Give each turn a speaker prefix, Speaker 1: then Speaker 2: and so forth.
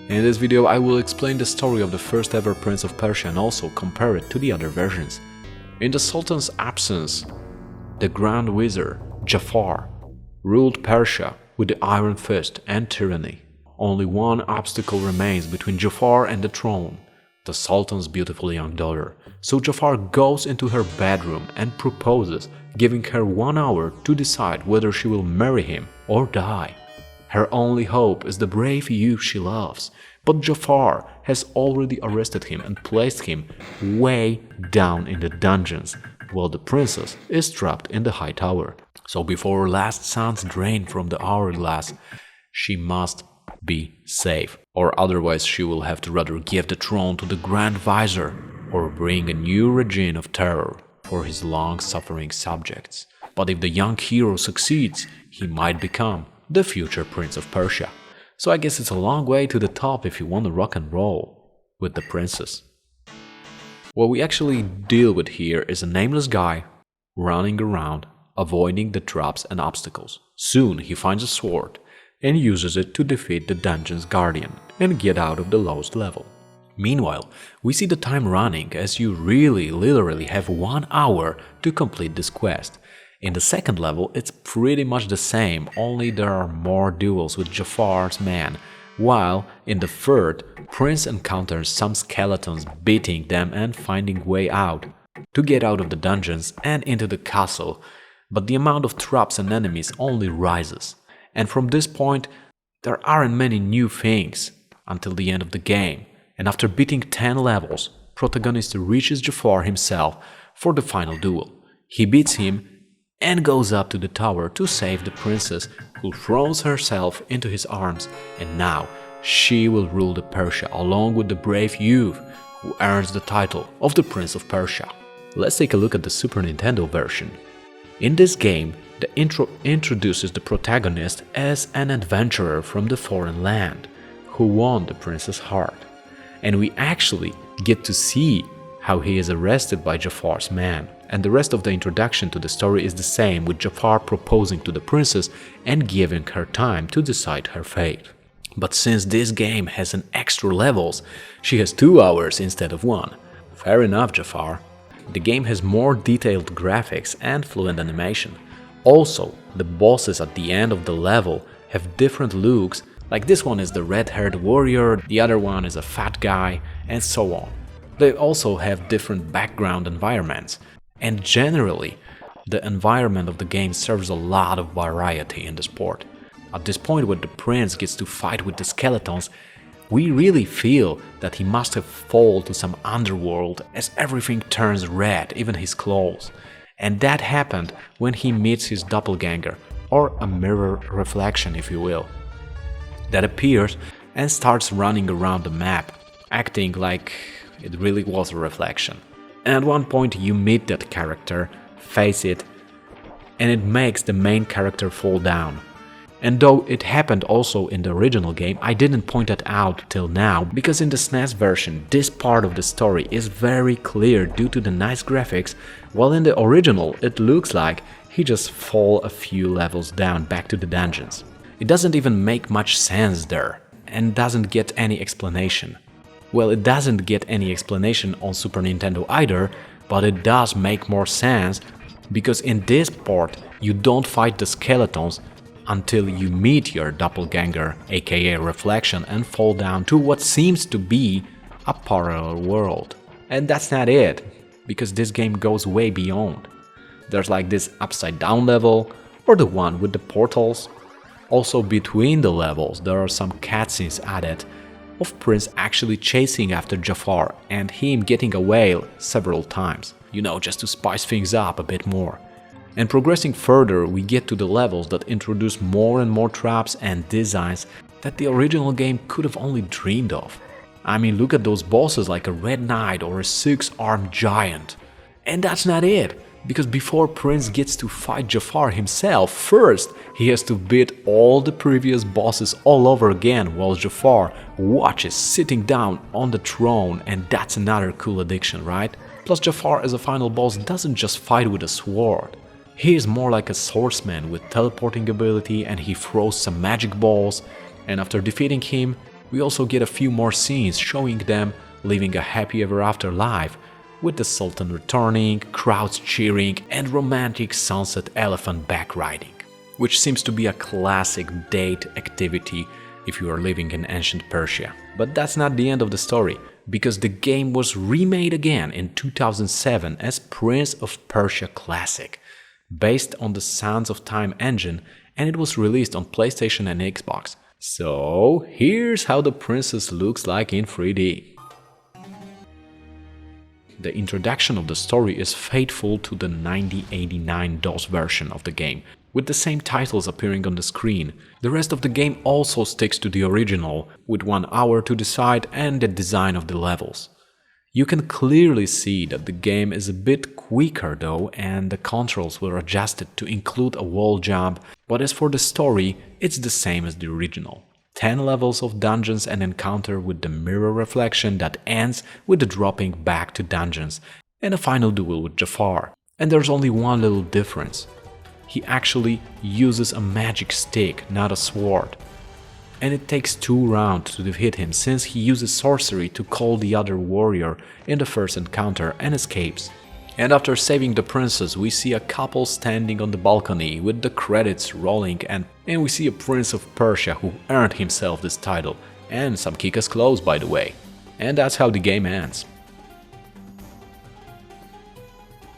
Speaker 1: In this video I will explain the story of the first ever Prince of Persia and also compare it to the other versions. In the Sultan's absence, the Grand Wizard, Jafar, ruled Persia with the iron fist and tyranny. Only one obstacle remains between Jafar and the throne, the Sultan's beautiful young daughter. So Jafar goes into her bedroom and proposes, giving her 1 hour to decide whether she will marry him or die. Her only hope is the brave youth she loves, but Jafar has already arrested him and placed him way down in the dungeons, while the princess is trapped in the high tower. So before her last suns drain from the hourglass, she must be safe, or otherwise she will have to rather give the throne to the Grand Vizier or bring a new regime of terror for his long-suffering subjects. But if the young hero succeeds, he might become the future Prince of Persia. So I guess it's a long way to the top if you want to rock and roll with the princess. What we actually deal with here is a nameless guy running around, avoiding the traps and obstacles. Soon he finds a sword and uses it to defeat the dungeon's guardian and get out of the lowest level. Meanwhile, we see the time running as you literally have 1 hour to complete this quest. In the second level, it's pretty much the same, only there are more duels with Jafar's men, while in the third, Prince encounters some skeletons beating them and finding way out to get out of the dungeons and into the castle, but the amount of traps and enemies only rises. And from this point, there aren't many new things until the end of the game, and after beating 10 levels, protagonist reaches Jafar himself for the final duel. He beats him and goes up to the tower to save the princess, who throws herself into his arms, and now she will rule the Persia along with the brave youth who earns the title of the Prince of Persia. Let's take a look at the Super Nintendo version. In this game, the intro introduces the protagonist as an adventurer from the foreign land who won the prince's heart, and we actually get to see how he is arrested by Jafar's man. And the rest of the introduction to the story is the same, with Jafar proposing to the princess and giving her time to decide her fate. But since this game has an extra levels, she has 2 hours instead of 1. Fair enough, Jafar. The game has more detailed graphics and fluent animation. Also, the bosses at the end of the level have different looks, like this one is the red-haired warrior, the other one is a fat guy, and so on. They also have different background environments. And generally, the environment of the game serves a lot of variety in the sport. At this point where the prince gets to fight with the skeletons, we really feel that he must have fallen to some underworld as everything turns red, even his clothes. And that happened when he meets his doppelganger, or a mirror reflection if you will, that appears and starts running around the map, acting like it really was a reflection. And at one point you meet that character, face it, and it makes the main character fall down. And though it happened also in the original game, I didn't point that out till now, because in the SNES version this part of the story is very clear due to the nice graphics, while in the original it looks like he just fall a few levels down back to the dungeons. It doesn't even make much sense there, and doesn't get any explanation. Well, it doesn't get any explanation on Super Nintendo either, but it does make more sense, because in this part you don't fight the skeletons until you meet your doppelganger, aka reflection, and fall down to what seems to be a parallel world. And that's not it, because this game goes way beyond. There's like this upside down level, or the one with the portals. Also between the levels there are some cutscenes added of Prince actually chasing after Jafar and him getting away several times, you know, just to spice things up a bit more. And progressing further, we get to the levels that introduce more and more traps and designs that the original game could have only dreamed of. I mean, look at those bosses like a red knight or a 6-armed giant. And that's not it, because before Prince gets to fight Jafar himself, first he has to beat all the previous bosses all over again while Jafar watches sitting down on the throne, and that's another cool addiction, right? Plus Jafar as a final boss doesn't just fight with a sword. He is more like a swordsman with teleporting ability, and he throws some magic balls, and after defeating him, We also get a few more scenes showing them living a happy ever after life, with the Sultan returning, crowds cheering, and romantic sunset elephant back riding, which seems to be a classic date activity if you are living in ancient Persia. But that's not the end of the story, because the game was remade again in 2007 as Prince of Persia Classic, based on the Sands of Time engine, and it was released on PlayStation and Xbox. So here's how the princess looks like in 3D. The introduction of the story is faithful to the 1989 DOS version of the game, with the same titles appearing on the screen. The rest of the game also sticks to the original, with 1 hour to decide and the design of the levels. You can clearly see that the game is a bit quicker though, and the controls were adjusted to include a wall jump, but as for the story, it's the same as the original. 10 levels of dungeons and encounter with the mirror reflection that ends with the dropping back to dungeons, and a final duel with Jafar. And there's only one little difference. He actually uses a magic stick, not a sword. And it takes 2 rounds to defeat him, since he uses sorcery to call the other warrior in the first encounter and escapes. And after saving the princess, we see a couple standing on the balcony with the credits rolling, and we see a Prince of Persia who earned himself this title, and some kick-ass clothes by the way. And that's how the game ends.